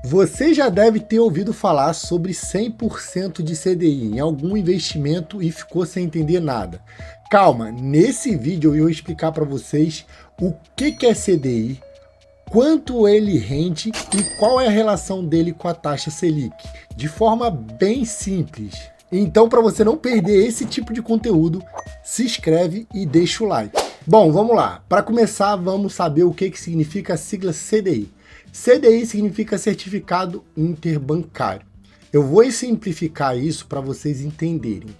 Você já deve ter ouvido falar sobre 100% de CDI em algum investimento e ficou sem entender nada. Calma, nesse vídeo eu vou explicar para vocês o que é CDI, quanto ele rende e qual é a relação dele com a taxa Selic, de forma bem simples. Então, para você não perder esse tipo de conteúdo, se inscreve e deixa o like. Bom, vamos lá. Para começar, vamos saber o que significa a sigla CDI. CDI significa Certificado Interbancário. Eu vou simplificar isso para vocês entenderem.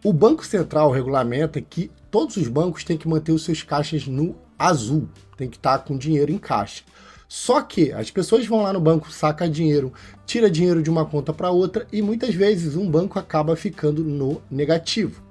O Banco Central regulamenta que todos os bancos têm que manter os seus caixas no azul, tem que estar com dinheiro em caixa. Só que as pessoas vão lá no banco, saca dinheiro, tira dinheiro de uma conta para outra e muitas vezes um banco acaba ficando no negativo.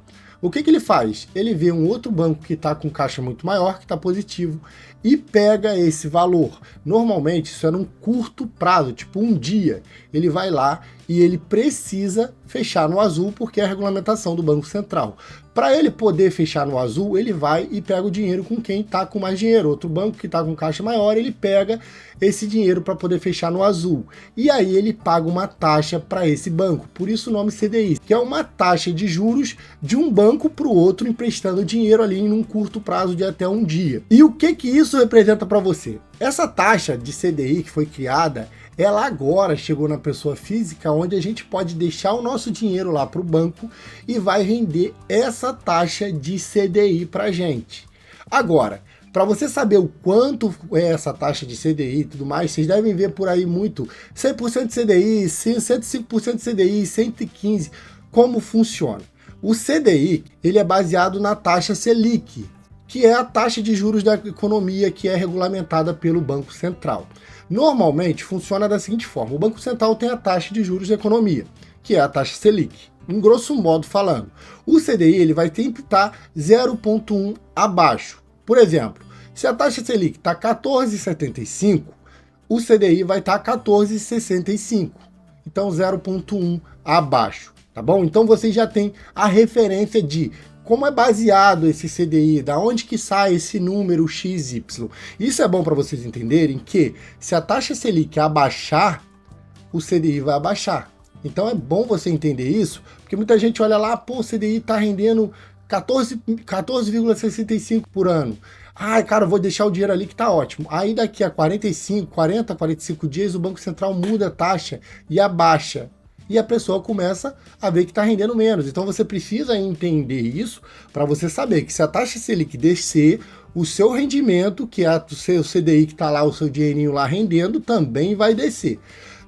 O que ele faz? Ele vê um outro banco que está com caixa muito maior, que está positivo, e pega esse valor. Normalmente isso é num curto prazo, tipo um dia. Ele vai lá e ele precisa fechar no azul porque é a regulamentação do Banco Central. Para ele poder fechar no azul, ele vai e pega o dinheiro com quem está com mais dinheiro. Outro banco que está com caixa maior, ele pega esse dinheiro para poder fechar no azul. E aí ele paga uma taxa para esse banco. Por isso o nome CDI, que é uma taxa de juros de um banco para o outro, emprestando dinheiro ali em um curto prazo de até um dia. E o que isso representa para você? Essa taxa de CDI que foi criada, ela agora chegou na pessoa física, onde a gente pode deixar o nosso dinheiro lá para o banco e vai render essa taxa de CDI para a gente. Agora, para você saber o quanto é essa taxa de CDI e tudo mais, vocês devem ver por aí muito 100% de CDI, 105% de CDI, 115%, como funciona. O CDI, ele é baseado na taxa Selic, que é a taxa de juros da economia que é regulamentada pelo Banco Central. Normalmente funciona da seguinte forma: o Banco Central tem a taxa de juros da economia, que é a taxa Selic, em grosso modo falando. O CDI ele vai sempre estar 0,1 abaixo. Por exemplo, se a taxa Selic está 14,75, o CDI vai estar 14,65. Então 0,1 abaixo, tá bom? Então você já tem a referência de como é baseado esse CDI, da onde que sai esse número XY. Isso é bom para vocês entenderem que se a taxa Selic abaixar, o CDI vai abaixar. Então é bom você entender isso, porque muita gente olha lá, pô, o CDI está rendendo 14,65 por ano. Ai, cara, eu vou deixar o dinheiro ali que tá ótimo. Aí daqui a 45 dias o Banco Central muda a taxa e abaixa. E a pessoa começa a ver que está rendendo menos. Então você precisa entender isso para você saber que se a taxa Selic descer, o seu rendimento, que é o seu CDI que está lá, o seu dinheirinho lá rendendo, também vai descer.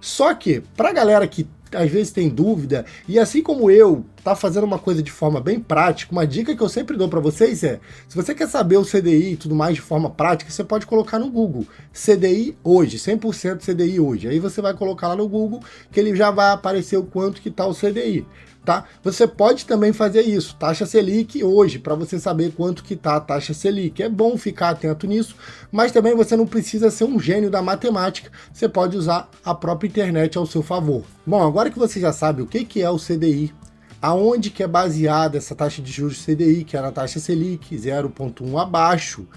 Só que, para a galera que às vezes tem dúvida, e assim como eu, tá fazendo uma coisa de forma bem prática, uma dica que eu sempre dou para vocês é, se você quer saber o CDI e tudo mais de forma prática, você pode colocar no Google, CDI hoje, 100% CDI hoje. Aí você vai colocar lá no Google, que ele já vai aparecer o quanto que tá o CDI. Tá? Você pode também fazer isso, taxa Selic hoje, para você saber quanto que tá a taxa Selic. É bom ficar atento nisso, mas também você não precisa ser um gênio da matemática, você pode usar a própria internet ao seu favor. Bom, agora que você já sabe o que é o CDI, aonde que é baseada essa taxa de juros CDI, que é na taxa Selic, 0,1 abaixo,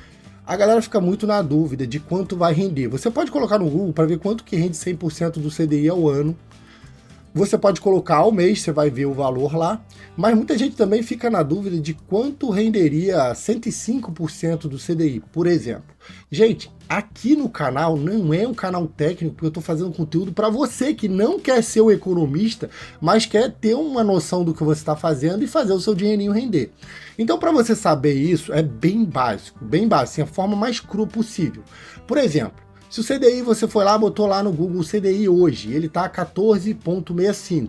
a galera fica muito na dúvida de quanto vai render. Você pode colocar no Google para ver quanto que rende 100% do CDI ao ano. Você pode colocar ao mês, você vai ver o valor lá, mas muita gente também fica na dúvida de quanto renderia 105% do CDI, por exemplo. Gente, aqui no canal não é um canal técnico, porque eu estou fazendo conteúdo para você que não quer ser um economista, mas quer ter uma noção do que você está fazendo e fazer o seu dinheirinho render. Então, para você saber isso, é bem básico, assim, a forma mais crua possível. Por exemplo, se o CDI você foi lá, botou lá no Google CDI hoje, ele tá 14,65.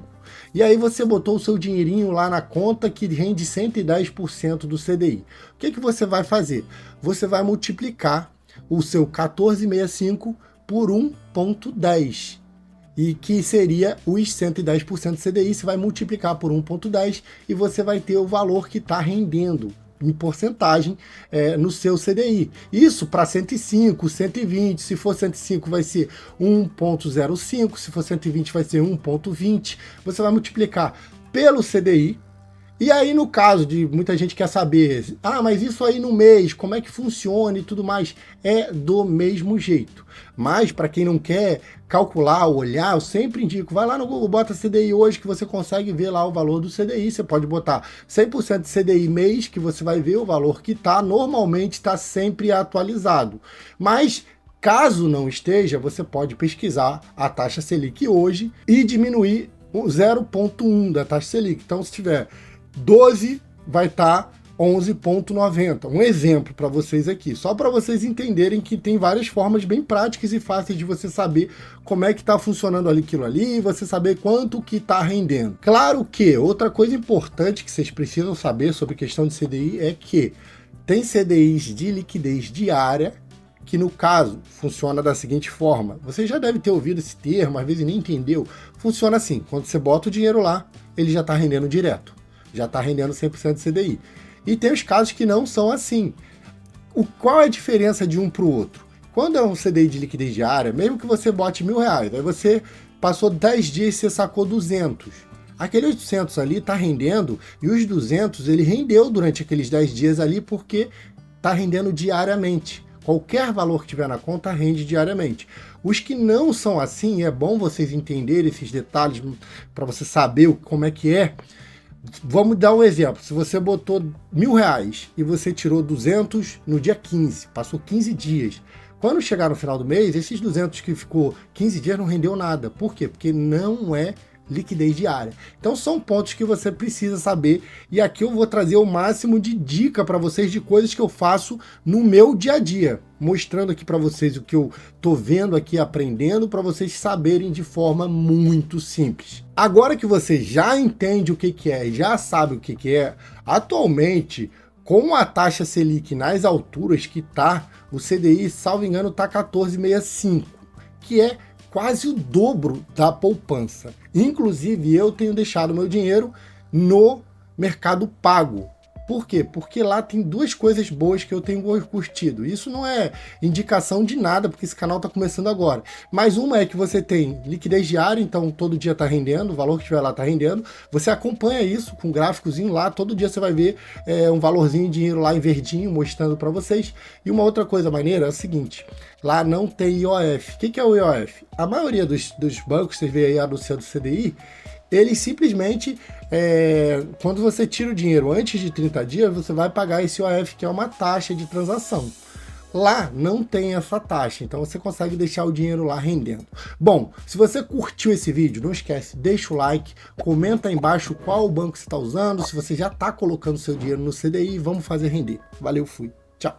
E aí você botou o seu dinheirinho lá na conta que rende 110% do CDI. O que você vai fazer? Você vai multiplicar o seu 14,65 por 1,10. E que seria os 110% do CDI, você vai multiplicar por 1,10 e você vai ter o valor que está rendendo em porcentagem no seu CDI. Isso para 105, 120, se for 105 vai ser 1,05, se for 120 vai ser 1,20. Você vai multiplicar pelo CDI E aí, no caso de muita gente quer saber, mas isso aí no mês, como é que funciona e tudo mais, é do mesmo jeito. Mas para quem não quer calcular, olhar, eu sempre indico, vai lá no Google, bota CDI hoje que você consegue ver lá o valor do CDI, você pode botar 100% de CDI mês, que você vai ver o valor que tá, normalmente está sempre atualizado. Mas caso não esteja, você pode pesquisar a taxa Selic hoje e diminuir o 0,1 da taxa Selic. Então, se tiver 12, vai estar 11,90. Um exemplo para vocês aqui, só para vocês entenderem que tem várias formas bem práticas e fáceis de você saber como é que está funcionando aquilo ali e você saber quanto que está rendendo. Claro que outra coisa importante que vocês precisam saber sobre questão de CDI é que tem CDIs de liquidez diária, que no caso funciona da seguinte forma. Você já deve ter ouvido esse termo, às vezes nem entendeu. Funciona assim, quando você bota o dinheiro lá, ele já está rendendo direto. Já está rendendo 100% de CDI. E tem os casos que não são assim. Qual é a diferença de um para o outro? Quando é um CDI de liquidez diária, mesmo que você bote R$1.000, aí você passou 10 dias e você sacou 200. Aquele 800 ali está rendendo, e os 200 ele rendeu durante aqueles 10 dias ali porque está rendendo diariamente. Qualquer valor que tiver na conta rende diariamente. Os que não são assim, é bom vocês entenderem esses detalhes para você saber como é que é. Vamos dar um exemplo, se você botou R$1.000 e você tirou 200 no dia 15, passou 15 dias. Quando chegar no final do mês, esses 200 que ficou 15 dias não rendeu nada. Por quê? Porque não é liquidez diária. Então são pontos que você precisa saber e aqui eu vou trazer o máximo de dica para vocês de coisas que eu faço no meu dia a dia, mostrando aqui para vocês o que eu tô vendo aqui, aprendendo, para vocês saberem de forma muito simples. Agora que você já entende o que é, já sabe o que é, atualmente com a taxa Selic nas alturas que tá, o CDI, salvo engano, tá 14,65, que é quase o dobro da poupança. Inclusive, eu tenho deixado meu dinheiro no Mercado Pago. Por quê? Porque lá tem duas coisas boas que eu tenho curtido. Isso não é indicação de nada, porque esse canal está começando agora. Mas uma é que você tem liquidez diária, então todo dia está rendendo, o valor que tiver lá está rendendo. Você acompanha isso com um gráficozinho lá, todo dia você vai ver um valorzinho de dinheiro lá em verdinho, mostrando para vocês. E uma outra coisa maneira é o seguinte, lá não tem IOF. O que é o IOF? A maioria dos bancos, vocês veem aí anunciando CDI, eles simplesmente, quando você tira o dinheiro antes de 30 dias, você vai pagar esse IOF, que é uma taxa de transação. Lá não tem essa taxa, então você consegue deixar o dinheiro lá rendendo. Bom, se você curtiu esse vídeo, não esquece, deixa o like, comenta aí embaixo qual banco você está usando, se você já está colocando seu dinheiro no CDI, vamos fazer render. Valeu, fui. Tchau.